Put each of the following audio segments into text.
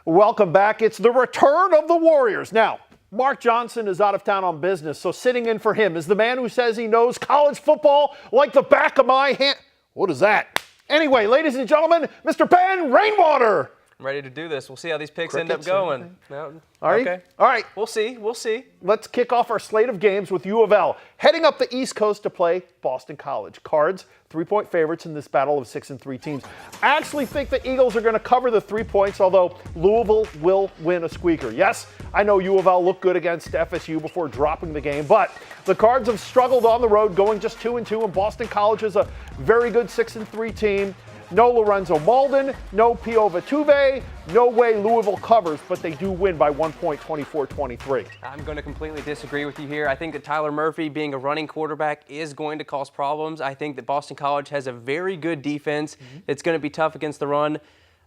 Welcome back. It's the return of the Warriors. Now, Mark Johnson is out of town on business, so sitting in for him is the man who says he knows college football like the back of my hand. What is that? Anyway, ladies and gentlemen, Mr. Ben Rainwater. I'm ready to do this. We'll see how these picks end up going. No, okay. All right. We'll see. Let's kick off our slate of games with U of L, heading up the East Coast to play Boston College. Cards, 3-point favorites in this battle of 6 and 3 teams. I actually think the Eagles are going to cover the 3 points, although Louisville will win a squeaker. Yes, I know U of L looked good against FSU before dropping the game, but the Cards have struggled on the road, going just 2-2, and Boston College is a very good 6 and 3 team. No Lorenzo Malden, no Pio Vituve, no way Louisville covers, but they do win by 1 point, 24-23. I'm going to completely disagree with you here. I think that Tyler Murphy being a running quarterback is going to cause problems. I think that Boston College has a very good defense. It's going to be tough against the run.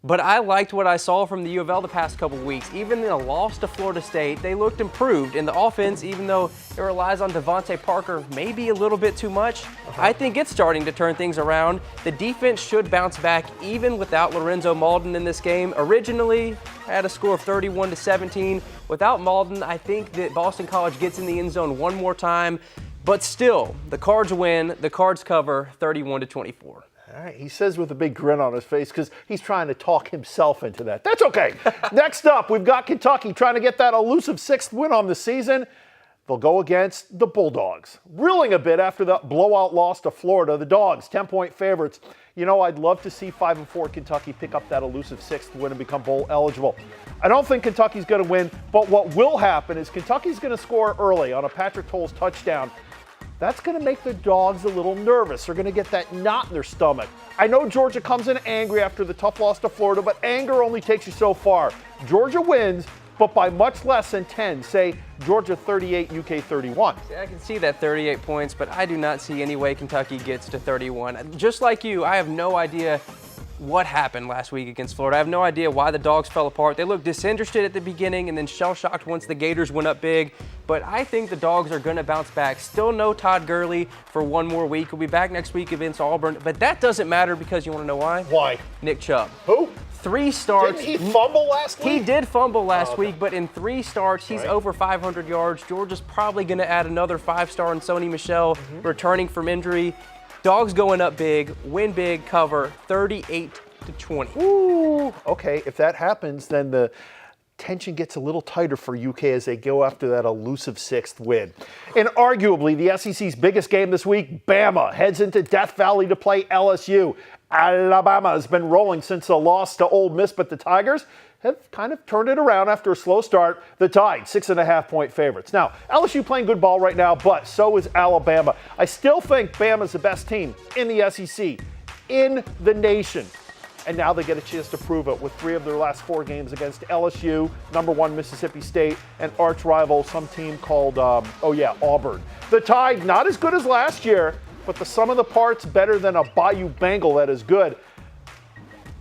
But I liked what I saw from the U of L the past couple of weeks. Even in a loss to Florida State, they looked improved. In the offense, even though it relies on Devontae Parker maybe a little bit too much, I think it's starting to turn things around. The defense should bounce back even without Lorenzo Malden in this game. Originally, I had a score of 31-17. Without Malden, I think that Boston College gets in the end zone one more time. But still, the Cards win, the Cards cover 31-24. All right, he says with a big grin on his face because he's trying to talk himself into that. That's okay. Next up, we've got Kentucky trying to get that elusive 6th win on the season. They'll go against the Bulldogs. Reeling a bit after the blowout loss to Florida. The Dogs, 10-point favorites. You know, I'd love to see 5-4 Kentucky pick up that elusive 6th win and become bowl eligible. I don't think Kentucky's going to win, but what will happen is Kentucky's going to score early on a Patrick Tolles touchdown. That's going to make the Dogs a little nervous. They're going to get that knot in their stomach. I know Georgia comes in angry after the tough loss to Florida, but anger only takes you so far. Georgia wins, but by much less than 10. Say Georgia 38, UK 31. See, I can see that 38 points, but I do not see any way Kentucky gets to 31. Just like you, I have no idea what happened last week against Florida. I have no idea why the Dogs fell apart. They looked disinterested at the beginning and then shell-shocked once the Gators went up big. But I think the Dogs are going to bounce back. Still no Todd Gurley for one more week. He'll be back next week against Auburn. But that doesn't matter because you want to know why? Why? Nick Chubb. Who? 3 starts. Didn't he fumble last week? He did fumble last week, but in 3 starts, he's over 500 yards. Georgia's probably going to add another 5-star in Sony Michel, returning from injury. Dogs going up big, win big, cover 38-20. Ooh, okay. If that happens, then the tension gets a little tighter for UK as they go after that elusive 6th win. And arguably the SEC's biggest game this week, Bama heads into Death Valley to play LSU. Alabama has been rolling since the loss to Ole Miss, but the Tigers have kind of turned it around after a slow start. The Tide, 6.5-point favorites. Now, LSU playing good ball right now, but so is Alabama. I still think Bama's the best team in the SEC, in the nation. And now they get a chance to prove it with 3 of their last 4 games against LSU, number 1 Mississippi State, and arch rival, some team called, Auburn. The Tide, not as good as last year, but the sum of the parts better than a Bayou Bengal that is good.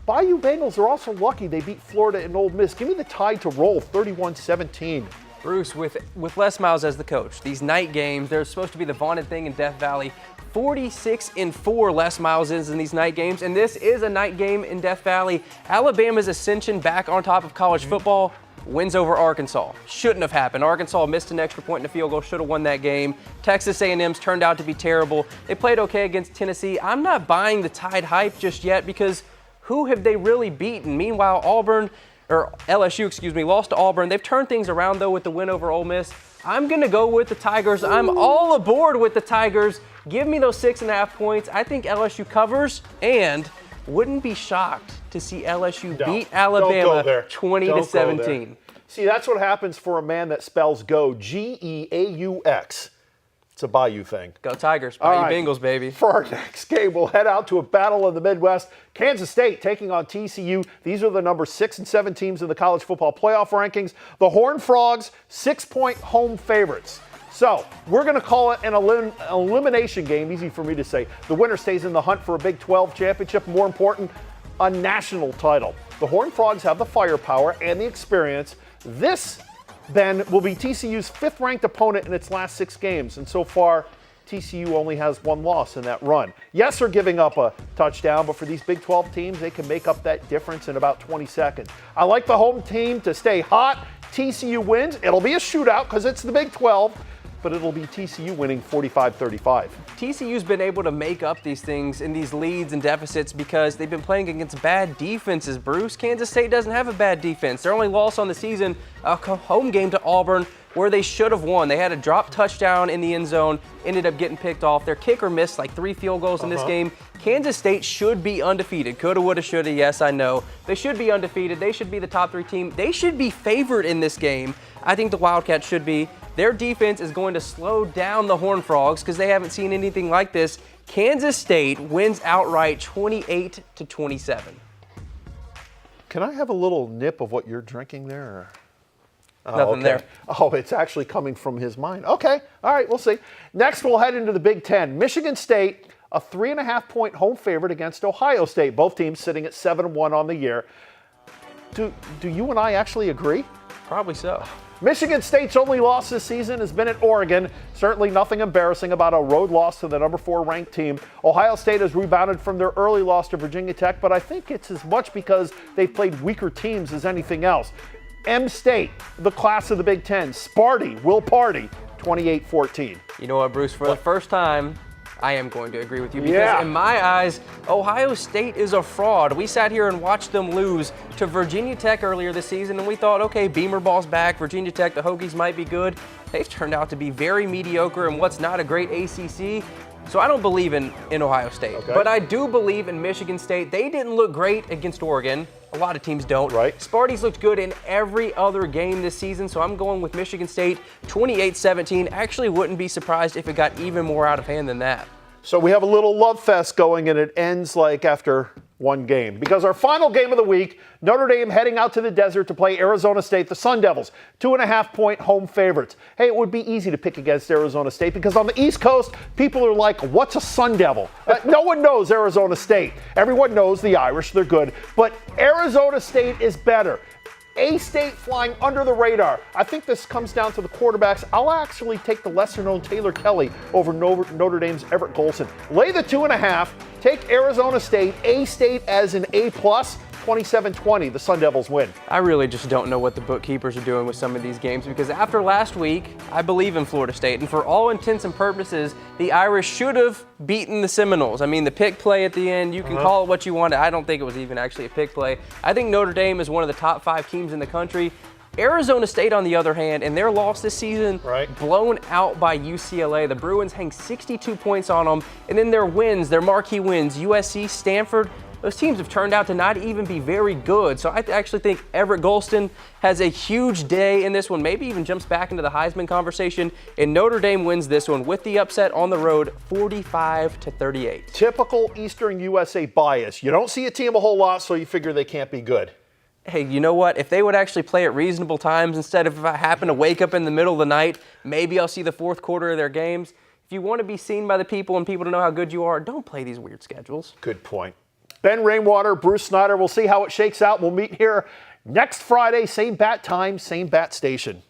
Bayou Bengals are also lucky they beat Florida and Ole Miss. Give me the Tide to roll 31-17. Bruce, with Les Miles as the coach, these night games, they're supposed to be the vaunted thing in Death Valley. 46-4 Les Miles is in these night games, and this is a night game in Death Valley. Alabama's ascension back on top of college football wins over Arkansas. Shouldn't have happened. Arkansas missed an extra point in the field goal, should have won that game. Texas A&M's turned out to be terrible. They played okay against Tennessee. I'm not buying the Tide hype just yet because who have they really beaten? Meanwhile, LSU, lost to Auburn. They've turned things around, though, with the win over Ole Miss. I'm going to go with the Tigers. I'm all aboard with the Tigers. Give me those 6.5 points. I think LSU covers, and wouldn't be shocked to see LSU beat Alabama 20-17. See, that's what happens for a man that spells go, G-E-A-U-X. It's a Bayou thing. Go Tigers. Bayou Bengals, baby. For our next game, we'll head out to a battle in the Midwest. Kansas State taking on TCU. These are the number 6 and 7 teams in the college football playoff rankings. The Horned Frogs, 6-point home favorites. So we're going to call it an elimination game, easy for me to say. The winner stays in the hunt for a Big 12 championship. More important, a national title. The Horned Frogs have the firepower and the experience. This then will be TCU's 5th-ranked opponent in its last 6 games. And so far, TCU only has one loss in that run. Yes, they're giving up a touchdown, but for these Big 12 teams, they can make up that difference in about 20 seconds. I like the home team to stay hot. TCU wins. It'll be a shootout because it's the Big 12, but it'll be TCU winning 45-35. TCU's been able to make up these things and these leads and deficits because they've been playing against bad defenses, Bruce. Kansas State doesn't have a bad defense. Their only loss on the season, a home game to Auburn, where they should have won. They had a drop touchdown in the end zone, ended up getting picked off. Their kicker missed like 3 field goals in this game. Kansas State should be undefeated. Coulda, woulda, shoulda, yes, I know. They should be undefeated. They should be the top 3 team. They should be favored in this game. I think the Wildcats should be. Their defense is going to slow down the Horned Frogs because they haven't seen anything like this. Kansas State wins outright 28-27. Can I have a little nip of what you're drinking there? Nothing there. Oh, it's actually coming from his mind. Okay, all right, we'll see. Next, we'll head into the Big Ten. Michigan State, a 3.5-point home favorite against Ohio State. Both teams sitting at 7-1 on the year. Do you and I actually agree? Probably so. Michigan State's only loss this season has been at Oregon. Certainly nothing embarrassing about a road loss to the number 4 ranked team. Ohio State has rebounded from their early loss to Virginia Tech, but I think it's as much because they've played weaker teams as anything else. M State, the class of the Big Ten. Sparty will party 28-14. You know what, Bruce? For the first time, I am going to agree with you because in my eyes, Ohio State is a fraud. We sat here and watched them lose to Virginia Tech earlier this season, and we thought, okay, Beamer ball's back. Virginia Tech, the Hokies might be good. They've turned out to be very mediocre in what's not a great ACC. So I don't believe in Ohio State, but I do believe in Michigan State. They didn't look great against Oregon. A lot of teams don't. Right. Sparty's looked good in every other game this season, so I'm going with Michigan State 28-17. Actually wouldn't be surprised if it got even more out of hand than that. So we have a little love fest going, and it ends like after one game. Because our final game of the week, Notre Dame heading out to the desert to play Arizona State, the Sun Devils, 2.5-point home favorites. Hey, it would be easy to pick against Arizona State because on the East Coast, people are like, what's a Sun Devil? No one knows Arizona State. Everyone knows the Irish, they're good. But Arizona State is better. A-State flying under the radar. I think this comes down to the quarterbacks. I'll actually take the lesser-known Taylor Kelly over Notre Dame's Everett Golson. Lay the 2.5. Take Arizona State. A-State as an A+. 27-20. The Sun Devils win. I really just don't know what the bookkeepers are doing with some of these games because after last week, I believe in Florida State. And for all intents and purposes, the Irish should have beaten the Seminoles. I mean, the pick play at the end, you can call it what you want. I don't think it was even actually a pick play. I think Notre Dame is one of the top 5 teams in the country. Arizona State, on the other hand, in their loss this season, blown out by UCLA. The Bruins hang 62 points on them. And then their wins, their marquee wins, USC, Stanford, those teams have turned out to not even be very good. So I actually think Everett Golson has a huge day in this one, maybe even jumps back into the Heisman conversation. And Notre Dame wins this one with the upset on the road, 45-38. Typical Eastern USA bias. You don't see a team a whole lot, so you figure they can't be good. Hey, you know what? If they would actually play at reasonable times instead of if I happen to wake up in the middle of the night, maybe I'll see the fourth quarter of their games. If you want to be seen by the people and people to know how good you are, don't play these weird schedules. Good point. Ben Rainwater, Bruce Snyder. We'll see how it shakes out. We'll meet here next Friday, same bat time, same bat station.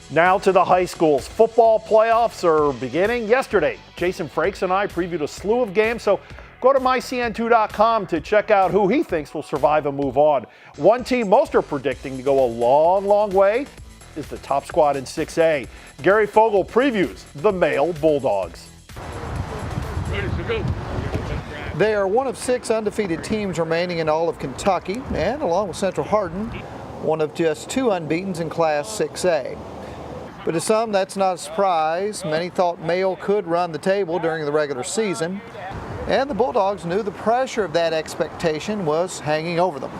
Now to the high schools. Football playoffs are beginning yesterday. Jason Frakes and I previewed a slew of games, so go to mycn2.com to check out who he thinks will survive and move on. One team most are predicting to go a long, long way is the top squad in 6A. Gary Fogle previews the male Bulldogs. Ready to go. They are one of 6 undefeated teams remaining in all of Kentucky, and along with Central Hardin, one of just 2 unbeatens in Class 6A. But to some, that's not a surprise. Many thought Mayo could run the table during the regular season, and the Bulldogs knew the pressure of that expectation was hanging over them.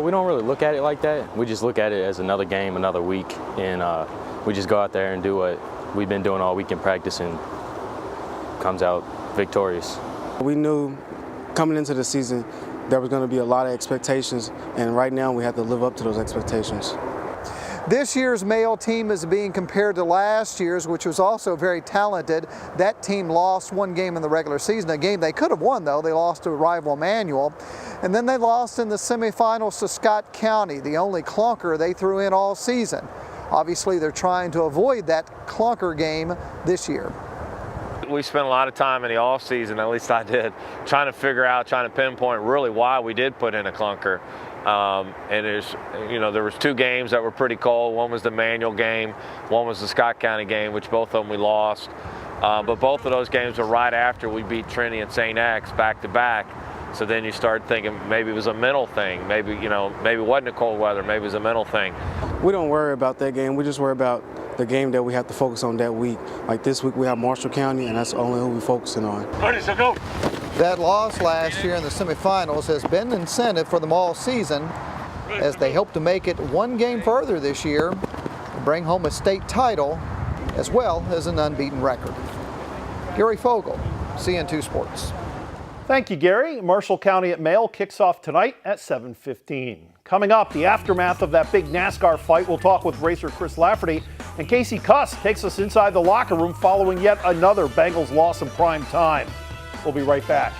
We don't really look at it like that. We just look at it as another game, another week, and we just go out there and do what we've been doing all week in practice and comes out victorious. We knew coming into the season there was going to be a lot of expectations, and right now we have to live up to those expectations. This year's Mayo team is being compared to last year's, which was also very talented. That team lost 1 game in the regular season, a game they could have won, though. They lost to rival Manual. And then they lost in the semifinals to Scott County, the only clunker they threw in all season. Obviously, they're trying to avoid that clunker game this year. We spent a lot of time in the off season, at least I did, trying to figure out, trying to pinpoint really why we did put in a clunker. And there was 2 games that were pretty cold. One was the Manual game, one was the Scott County game, which both of them we lost. But both of those games were right after we beat Trinity and St. X back to back. So then you start thinking maybe it was a mental thing. Maybe it wasn't the cold weather. Maybe it was a mental thing. We don't worry about that game. We just worry about the game that we have to focus on that week. Like this week we have Marshall County, and that's only who we're focusing on. Ready, so go. That loss last year in the semifinals has been an incentive for them all season as they hope to make it 1 game further this year and bring home a state title as well as an unbeaten record. Gary Fogle, CN2 Sports. Thank you, Gary. Marshall County at Male kicks off tonight at 7:15. Coming up, the aftermath of that big NASCAR fight. We'll talk with racer Chris Lafferty. And Casey Cuss takes us inside the locker room following yet another Bengals loss in prime time. We'll be right back.